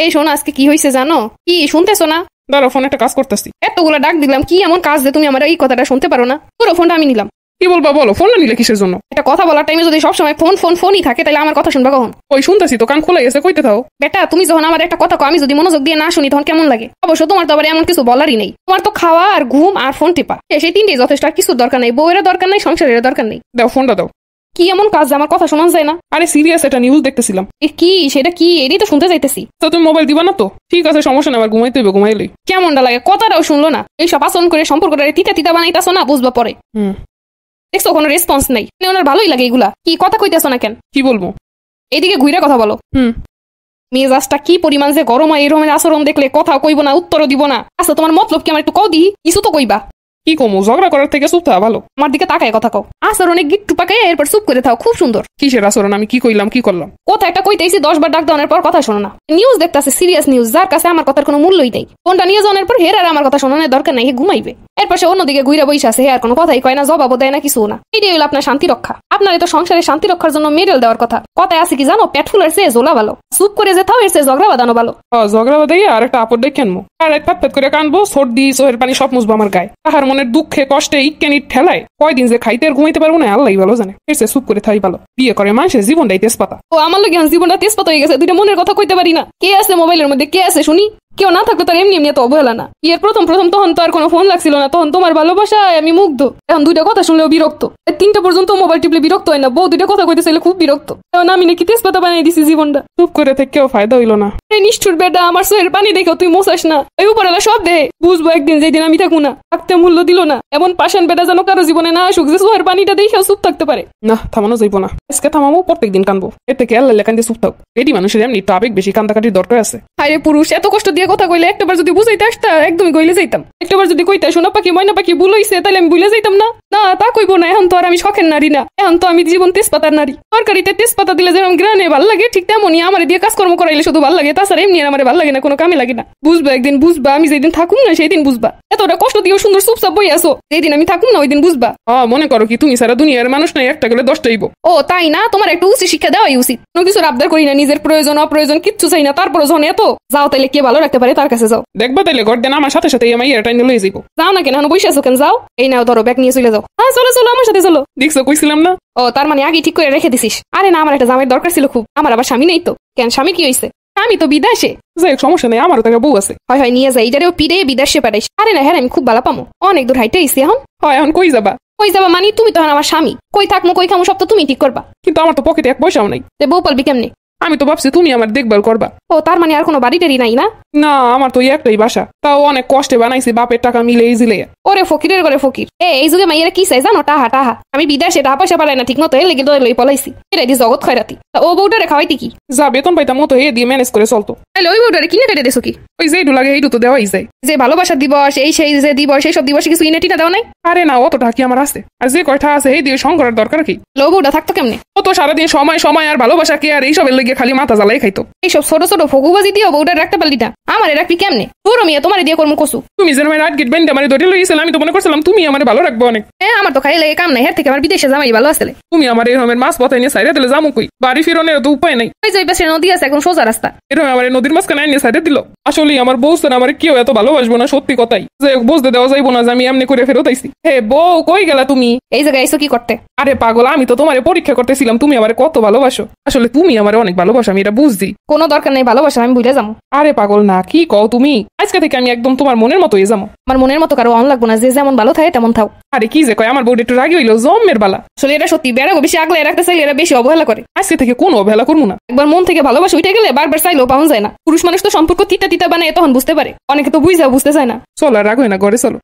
এই শোনো, আজকে কি হয়েছে জানো? কি শুনতেছো না? দাঁড়াও, ফোনে একটা কাজ করতেছি। এতগুলো ডাক দিলাম, কি এমন কাজ যে তুমি আমার এই কথাটা শুনতে পারো না? পুরো ফোনটা আমি নিলাম। কি বলবা বলো, ফোন না নিলে কিসের জন্য? একটা কথা বলার টাইমে যদি সবসময় ফোনই থাকে, তাহলে আমার কথা শুনবা কখন? ওই শুনতেছি তো, কান খোলা গেছে, কইতে থাও। বেটা, তুমি যখন আমার একটা কথা কও, আমি যদি মনোযোগ দিয়ে না শুনি তখন কেমন লাগে? অবশ্য তোমার তো আবার এমন কিছু বলারই নেই। তোমার তো খাওয়া আর ঘুম আর ফোন টিপা, সেই তিনটেই যথেষ্ট, আর কিছু দরকার নেই। বউয়ের দরকার নেই, সংসারের দরকার নেই। দাও ফোনটা দাও। কি এমন কাজ যে আমার কথা শোনা যায় না? আরে সিরিয়াস, এটা নিউজ দেখতেছিলাম। কি সেটা? কি এটাই তো শুনতে চাইতেছি। তো তুমি মোবাইল দিবা না তো? ঠিক আছে, সমস্যা নেই, আবার ঘুমাইতে হইবে, ঘুমাইলেই। কেমনটা লাগে? কথাটাও শুনলো না। এইসব আচরণ করে সম্পর্কটা তিতা তিতা বানাইতেছো না, বুঝবা পরে। দেখছো কোনো রেসপন্স নাই, ওনার ভালোই লাগে এগুলা। কি কথা কইতেছো না কেন? কি বলবো? এইদিকে ঘুরে কথা বলো। মেজাজটা কি পরিমাণ যে গরম হয়, এরকমের আচরণ দেখলে কথা কইব না, উত্তরও দিব না। আচ্ছা, তোমার মতলব কি আমার একটু কও দি, কিছু তো কইবা। কি কমু? ঝগড়া করার থেকে চুপ থাকা ভালো। আমার দিকে তাকায় কথা কও। আচরণে গিট্টু পাকায় এরপর চুপ করে থাও, খুব সুন্দর। কিসের আচরণ? আমি কি কইলাম, কি করলাম? কথা একটা কইতেছি 10 বার ডাক দেওয়ার পর কথা শোনো না। নিউজ দেখতেছে, সিরিয়াস নিউজ, যার কাছে আমার কথার কোনো মূল্যই নেই। ফোনটা নিয়ে যাওয়ার পর হের আর আমার কথা শোনানোর দরকার নাই, হে ঘুমাইবে। এরপর সে অন্যদিকে ঘুরে বসে আছে, হে আর কোনো কথাই কয় না, জবাবও দেয় না, কিছু না। এটাই হলো আপনার শান্তি রক্ষা। আপনার তো সংসারে শান্তি রক্ষার জন্য মেডেল দেওয়ার কথা। কথায় আছে কি জানো? পেট ফুলের চেয়ে ঝোলা ভালো। চুপ করে যে থাও, এর চেয়ে ঝগড়া বাঁধানো ভালো। ঝগড়া বাদাই আর একটা আপদ দেখে আনবো, আর এক ফাত করে কানবো, সর্দি চোহের পানি সব মুছবো আমার গায়ে। তাহার মনের দুঃখে কষ্টে ইটকেনি ঠেলায় কয়দিন যে খাইতে আর ঘুমাইতে পারবো না, আল্লাহ ভালো জানে। এর চেয়ে চুপ করে থাই ভালো। বিয়ে করে মানুষের জীবনটাই তেজপাতা। ও আমার লাগে জীবনটা তেজপাতা হয়ে গেছে। দুইটা মনের কথা কইতে পারি না। কে আছে মোবাইলের মধ্যে? কে আছে শুনি? কেউ না থাকলে তার এমনি এমনি তো অবহেলা না। এর প্রথম তখন তো আর কোনো ফোন লাগছিল না, তখন তোমার ভালোবাসায় আমি মুগ্ধ। এখন দুইটা কথা শুনলেও বিরক্ত। 3টা পর্যন্ত মোবাইল টিপলে বিরক্ত হয় না, বউ দুইটা কথা কইতে চাইলে খুব বিরক্ত। এখন আমি নাকি তেজপাতা বানাই দিছি জীবনটা। চুপ করে থেকেও ফায়দা হইলো না। এই নিষ্ঠুর বেটা, আমার চোখের পানি দেখো তুই মোছাস না। এই উপরেলা সব দেহে বুঝবো একদিন, যেদিন আমি থাকবো না। থাকতে মূল্য দিল না। এমন পাষাণ বেটা যেন কারো জীবনে না আসুক, যে চোখের পানিটা দেখেও চুপ থাকতে পারে। না, থামানো যাইবো না। আজকে থামামো, প্রত্যেকদিন কানবো। এর থেকে আল্লাহ লেখান দিয়ে চুপ থাক। এটি মানুষের এমনি তো আবেগ বেশি, কান্দাকাটির দরকার আছে। আরে পুরুষ, এত কষ্ট দিয়ে কথা কইলে একটাবার যদি বুঝাইতে আসতা, একদমই গইলে যাইতাম। একটাবার যদি কইতা সোনা পাখি ময়না পাখি ভুল হইছে, তাহলে আমি ভুলে যাইতাম না। না, তা কইবো না। এখন তো আর আমি শখের নারী না, এখন তো আমি জীবন তেজপাতার নারী। তরকারিতে তেজপাতা দিলে যেমন গ্রানে ভাল লাগে, ঠিক তেমনই আমার দিয়ে কাজকর্ম করাইলে শুধু ভাল লাগে। তাছাড়া এমনি আমার ভাল লাগে না, কোনো কামে লাগে না। বুঝবা একদিন, বুঝবা। আমি যেদিন থাকুম না সেই দিন বুঝবা। এতটা কষ্ট দিয়েও সুন্দর চুপচাপ বই আসো, যেদিন আমি থাকুম না ওই দিন বুঝবা। মনে করো কি তুমি সারা দুনিয়ার মানুষ নাই, একটা গেলে 10টা হইব। ও তাই না? তোমার একটু উচিত শিক্ষা দেওয়াই উচিত। কোনো কিছু আবদার করি না, নিজের প্রয়োজন অপ্রয়োজন কিচ্ছু চাই না। তারপর যখন এত যাও, তাইলে কে ভালো রাখতে পারে তার কাছে যাও। দেখবা তাইলে ঘর দেন আমার সাথে সাথে আমি এটা নিয়ে লয়ে যাইবো। যাও না কেন? বসে আছো কেন? যাও, এই নাও ধরো, ব্যাগ নিয়ে চলে যাও। হ্যাঁ চলো চলো, আমার সাথে চলো। দেখছো, কইছিলাম না। ও তার মানে আগে ঠিক করে রেখে দিছিস? আরে না, আমার একটা জামাইয়ের দরকার ছিল খুব। আমার আবার স্বামী নেই তো। কেন, স্বামী কি হয়েছে? আমি তো বিদেশে। যাই হোক, সমস্যা নেই, আমারও তো একটা বউ আছে। হয় হয় নিয়ে যাই, এটারেও পিড়ে বিদেশে পাঠাইস। আরে না, হ্যাঁ আমি খুব ভালো পামো। অনেক দূর হাইটে আইসি এখন। হয়, এখন কই যাবা? কই যাবা মানে? তুমি তো আমার স্বামী। কই থাকবো কই খামো সব তো তুমি ঠিক করবা। কিন্তু আমার তো পকেটে 1 পয়সাও নাই। বউ পালবি কেমনে? আমি তো ভাবছি তুমি আমার দেখভাল করবা। ও তার মানে আর কোনো বাড়ি টাড়ি নাই না? না, আমার তো একটাই বাসা, তাও অনেক কষ্টে বানাইছি, বাপের টাকা মিলে ইজিলে। ওরে ফকিরের ঘরে ফকির। এই যুগে মাইয়েরা কি চাই জানো? টাহা টাহা। আমি বিদেশে টাকা পয়সা পালাই না ঠিক মতো, এর লেগে তো লই পলাইছি। এটাই দি জগৎ খয়রাতি। ও বউটারে খাওয়াইতি কি? যা বেতন পাইতাম মতো এ দিয়ে ম্যানেজ করে চলতো। তাহলে ওই বউটারে কিনে কেটে দিছো কি? ওই যেইটু লাগে এইটু তো দেওয়াই যায়। যে ভালোবাসা দিবস, এই সেই যে দিবস, সেই সব দিবসে কিছু ইনে টিনা দেওয়া নাই? আরে না, অতটা কি আমার আছে? আর যে কয়টা আছে এই দিয়ে সংকরের দরকার কি? লো বউটা থাকতো কেমনে? ও তো সারাদিন সময় সময় আর ভালোবাসা কে আর এইসবের লেগে খালি মাথা জ্বালাই খাইতো। এইসব ছোট ছোট ফগুবাজি দিয়েও বউটা রাখতে পারলি না। আমার রাখবি কেমনে? পুরো মিয়া তোমার দিয়ে করবো কসু। তুমি যেন রাত গেট বেন্ডে আমার ধরে লইছিলাম, আমি তো মনে করছিলাম তুমি আমার ভালো রাখবো অনেক। হ্যাঁ, আমার তো খাই লাগে কাম নাই। হের থেকে আমার বিদেশে জামাই ভালো আসলে। তুমি আমার এরকমের মাছ পথায় নিয়ে সাইডে দিলে যামু কই? বাড়ি ফিরনের তো উপায় নাই। ওই যে পাশে নদী আছে, এখন সোজা রাস্তা। এরকম আমার নদীর মাঝখানে নিয়ে সাইডে দিল। আসলে আমার বউ না, আমার কেউ এত ভালোবাসবো না, সত্যি কথাই। যে বুঝতে দেওয়া যাইবো না যে আমি এমনি করে ফেরত আইছি। হে বউ, কই গেলা তুমি? এই জায়গায় এসো কি করতে? আরে পাগল, আমি তো তোমার পরীক্ষা করতেছিলাম তুমি আমার কত ভালোবাসো। আসলে তুমি আমার অনেক ভালোবাসো, আমি এটা বুঝছি। কোনো দরকার নেই ভালোবাসা, আমি ভুলে যাবো। আরে পাগল না, কি কও তুমি? আজকে থেকে আমি একদম তোমার মনের মতো যাবো। আমার মনের মতো কারো অন লাগবো না, যে যেমন ভালো থাকে তেমন থাও। আরে কি যে কয়, আমার বউটা একটু রাগি হইলো জমের বালা। আসলে এটা সত্যি, বেড়াগো বেশি আগলে রাখতে চাইলে এরা বেশি অবহেলা করে। আজকে থেকে কোনো অবহেলা করবো না। একবার মন থেকে ভালোবাসা উঠে গেলে বারবার চাইলেও পাওয়া যায় না। পুরুষ মানুষ তো সম্পর্ক তিতা তিতা বানায়, তখন বুঝতে পারে। অনেকে তো বুঝতে চায় না। চলো আর রাগ হয় না, ঘরে চলো।